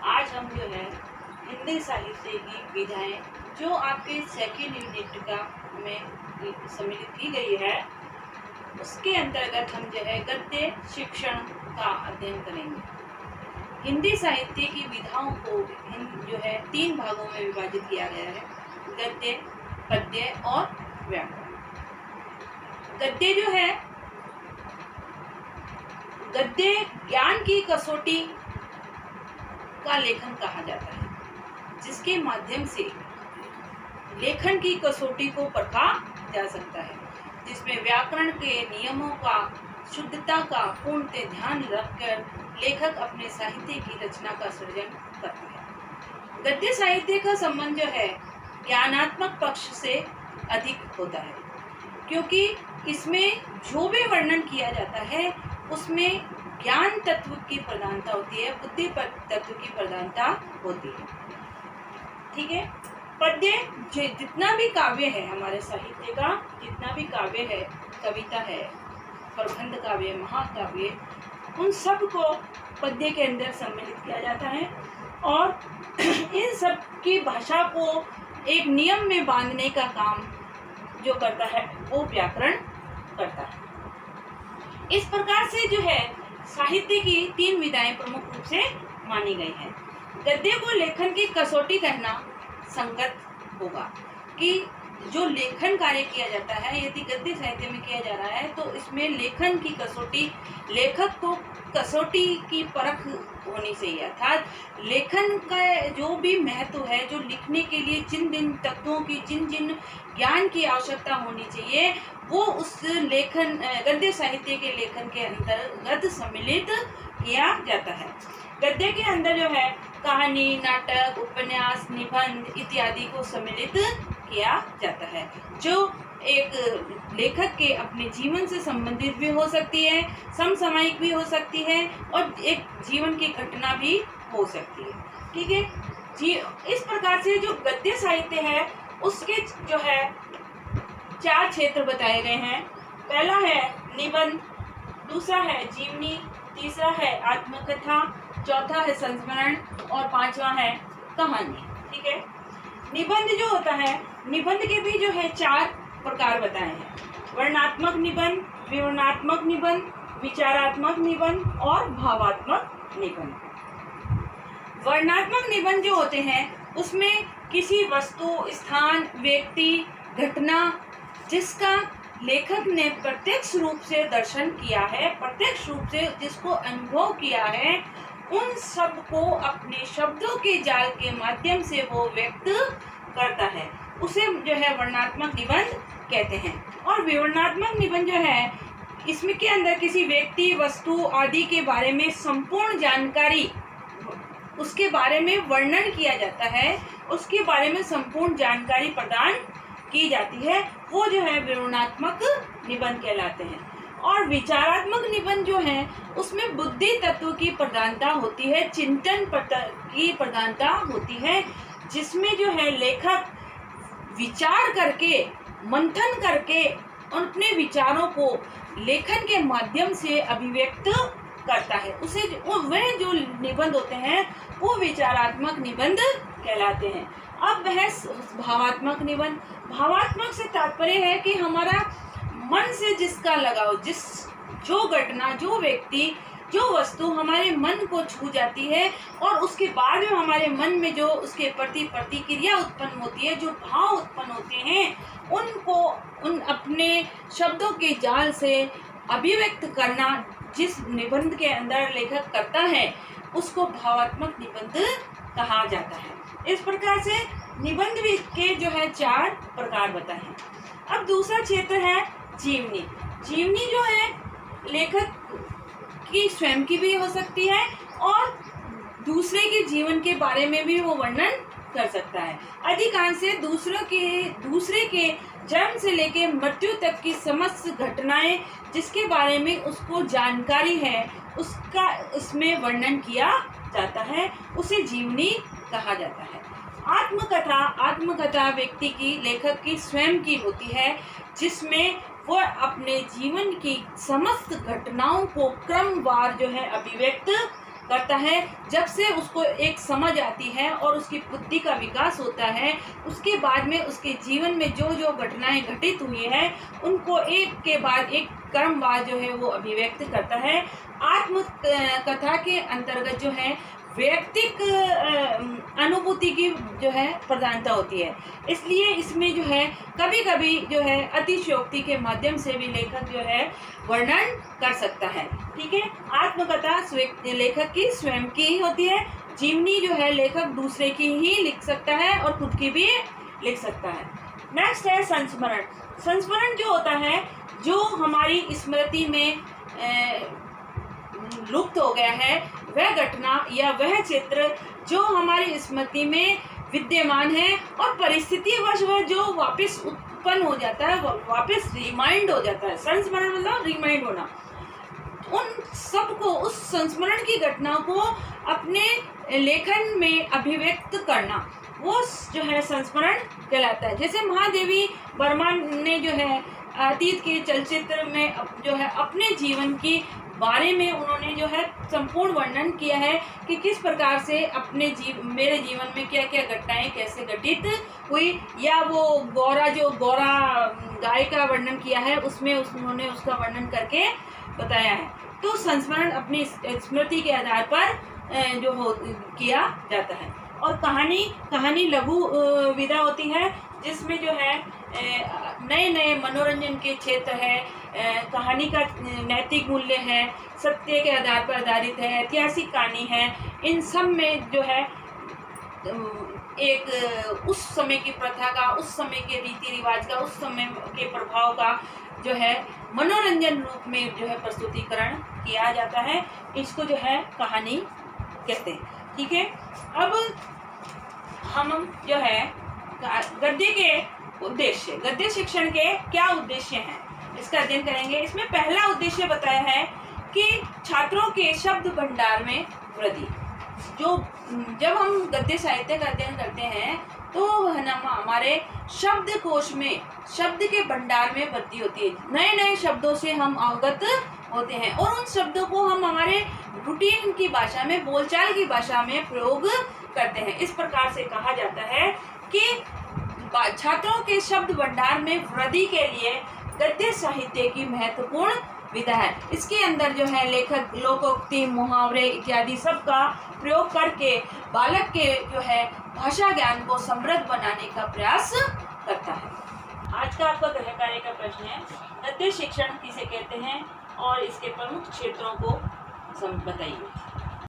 आज हम जो है हिंदी साहित्य की विधाएं जो आपके सेकेंड यूनिट का में सम्मिलित की गई है उसके अंतर्गत हम जो है गद्य शिक्षण का अध्ययन करेंगे। हिंदी साहित्य की विधाओं को जो है 3 भागों में विभाजित किया गया है, गद्य, पद्य और व्याकरण। गद्य जो है, गद्य ज्ञान की कसौटी का लेखन कहा जाता है, जिसके माध्यम से लेखन की कसौटी को परखा जा सकता है, जिसमें व्याकरण के नियमों का शुद्धता का पूर्णतः ध्यान रखकर लेखक अपने साहित्य की रचना का सृजन करता है। गद्य साहित्य का संबंध जो है ज्ञानात्मक पक्ष से अधिक होता है, क्योंकि इसमें जो भी वर्णन किया जाता है उसमें ज्ञान तत्व की प्रधानता होती है, बुद्धि तत्व की प्रधानता होती है। ठीक है। पद्य जितना भी काव्य है, हमारे साहित्य का जितना भी काव्य है, कविता है, प्रबंध काव्य, महाकाव्य, उन सब को पद्य के अंदर सम्मिलित किया जाता है और इन सब की भाषा को एक नियम में बांधने का काम जो करता है वो व्याकरण करता है। इस प्रकार से जो है साहित्य की 3 विधाएं प्रमुख रूप से मानी गई हैं। गद्य को लेखन की कसौटी कहना संगत होगा कि जो लेखन कार्य किया जाता है, यदि गद्य साहित्य में किया जा रहा है तो इसमें लेखन की कसौटी, लेखक को कसौटी की परख होनी चाहिए, अर्थात लेखन का जो भी महत्व है, जो लिखने के लिए जिन जिन तत्वों की जिन ज्ञान की आवश्यकता होनी चाहिए वो उस लेखन गद्य साहित्य के लेखन के अंतर्गत सम्मिलित किया जाता है। गद्य के अंदर जो है कहानी, नाटक, उपन्यास, निबंध इत्यादि को सम्मिलित किया जाता है, जो एक लेखक के अपने जीवन से संबंधित भी हो सकती है, समसामयिक भी हो सकती है और एक जीवन की घटना भी हो सकती है। ठीक है जी। इस प्रकार से जो गद्य साहित्य है उसके जो है 4 क्षेत्र बताए गए हैं। पहला है निबंध, दूसरा है जीवनी, तीसरा है आत्मकथा, चौथा है संस्मरण और 5वां है कहानी। ठीक है। निबंध जो होता है, निबंध के भी जो है 4 प्रकार बताए हैं, वर्णनात्मक निबंध, विवरणात्मक निबंध, विचारात्मक निबंध और भावात्मक निबंध। वर्णनात्मक निबंध जो होते हैं उसमें किसी वस्तु, स्थान, व्यक्ति, घटना जिसका लेखक ने प्रत्यक्ष रूप से दर्शन किया है, प्रत्यक्ष रूप से जिसको अनुभव किया है, उन सब को अपने शब्दों के जाल के माध्यम से वो व्यक्त करता है, उसे जो है वर्णनात्मक निबंध कहते हैं। और विवरणात्मक निबंध जो है इसमें के अंदर किसी व्यक्ति, वस्तु आदि के बारे में संपूर्ण जानकारी, उसके बारे में वर्णन किया जाता है, उसके बारे में संपूर्ण जानकारी प्रदान की जाती है, वो जो है विवरणात्मक निबंध कहलाते हैं। और विचारात्मक निबंध जो है उसमें बुद्धि तत्व की प्रधानता होती है, चिंतन की प्रधानता होती है, जिसमें जो है लेखक विचार करके, मंथन करके अपने विचारों को लेखन के माध्यम से अभिव्यक्त करता है, उसे वह जो निबंध होते हैं वो विचारात्मक निबंध कहलाते हैं। अब वह भावात्मक निबंध, भावात्मक से तात्पर्य है कि हमारा मन से जिसका लगाव, जो घटना, जो व्यक्ति, जो वस्तु हमारे मन को छू जाती है और उसके बाद में हमारे मन में जो उसके प्रति प्रतिक्रिया उत्पन्न होती है, जो भाव उत्पन्न होते हैं, उनको उन अपने शब्दों के जाल से अभिव्यक्त करना जिस निबंध के अंदर लेखक करता है उसको भावात्मक निबंध कहा जाता है। इस प्रकार से निबंध के जो है 4 प्रकार बताए हैं। अब दूसरा क्षेत्र है जीवनी। जीवनी जो है लेखक की स्वयं की भी हो सकती है और दूसरे के जीवन के बारे में भी वो वर्णन कर सकता है। अधिकांश से दूसरे के जन्म से लेकर मृत्यु तक की समस्त घटनाएं जिसके बारे में उसको जानकारी है उसका इसमें वर्णन किया जाता है, उसे जीवनी कहा जाता है। आत्मकथा व्यक्ति की, लेखक की स्वयं की होती है, जिसमें वह अपने जीवन की समस्त घटनाओं को क्रमवार जो है अभिव्यक्त करता है। जब से उसको एक समझ आती है और उसकी बुद्धि का विकास होता है, उसके बाद में उसके जीवन में जो जो घटनाएं घटित हुई है उनको एक के बाद एक क्रमवार जो है वो अभिव्यक्त करता है। आत्म कथा के अंतर्गत जो है वैयक्तिक अनुभूति की जो है प्रधानता होती है, इसलिए इसमें जो है कभी कभी जो है अतिशयोक्ति के माध्यम से भी लेखक जो है वर्णन कर सकता है। ठीक है, आत्मकथा लेखक की स्वयं की ही होती है, जीवनी जो है लेखक दूसरे की ही लिख सकता है और खुद की भी लिख सकता है। नेक्स्ट है संस्मरण। संस्मरण जो होता है, जो हमारी स्मृति में लुप्त हो गया है, वह घटना या वह चित्र जो हमारी स्मृति में विद्यमान है और परिस्थितिवश वह जो वापस उत्पन्न हो जाता है, वापस रिमाइंड हो जाता है। संस्मरण मतलब रिमाइंड होना, उन सबको, उस संस्मरण की घटनाओं को अपने लेखन में अभिव्यक्त करना, वो जो है संस्मरण कहलाता है। जैसे महादेवी वर्मा ने जो है अतीत के चलचित्र में जो है अपने जीवन की बारे में उन्होंने जो है संपूर्ण वर्णन किया है कि किस प्रकार से अपने मेरे जीवन में क्या क्या घटनाएं कैसे घटित हुई, या वो गौरा गाय का वर्णन किया है, उसमें उन्होंने उसका वर्णन करके बताया है। तो संस्मरण अपनी स्मृति के आधार पर जो हो किया जाता है। और कहानी लघु विधा होती है, जिसमें जो है नए नए मनोरंजन के क्षेत्र है, कहानी का नैतिक मूल्य है, सत्य के आधार पर आधारित है, ऐतिहासिक कहानी है। इन सब में जो है एक उस समय की प्रथा का, उस समय के रीति रिवाज का, उस समय के प्रभाव का जो है मनोरंजन रूप में जो है प्रस्तुतिकरण किया जाता है। इसको जो है कहानी कहते हैं। ठीक है, अब हम जो है गद्य के उद्देश्य, गद्य शिक्षण के क्या उद्देश्य हैं, इसका अध्ययन करेंगे। इसमें पहला उद्देश्य बताया है कि छात्रों के शब्द भंडार में वृद्धि। जब हम गद्य साहित्य का अध्ययन करते हैं तो हमारे शब्दकोश में, शब्द के भंडार में वृद्धि होती है। नए नए शब्दों से हम अवगत होते हैं और उन शब्दों को हम हमारे रूटीन की भाषा में, बोलचाल की भाषा में प्रयोग करते हैं। इस प्रकार से कहा जाता है कि छात्रों के शब्द भंडार में वृद्धि के लिए गद्य साहित्य की महत्वपूर्ण विधा है। इसके अंदर जो है लेखक लोकोक्ति, मुहावरे इत्यादि सब का प्रयोग करके बालक के जो है भाषा ज्ञान को समृद्ध बनाने का प्रयास करता है। आज का आपका गृह कार्य का प्रश्न है, गद्य शिक्षण किसे कहते हैं और इसके प्रमुख क्षेत्रों को बताइए।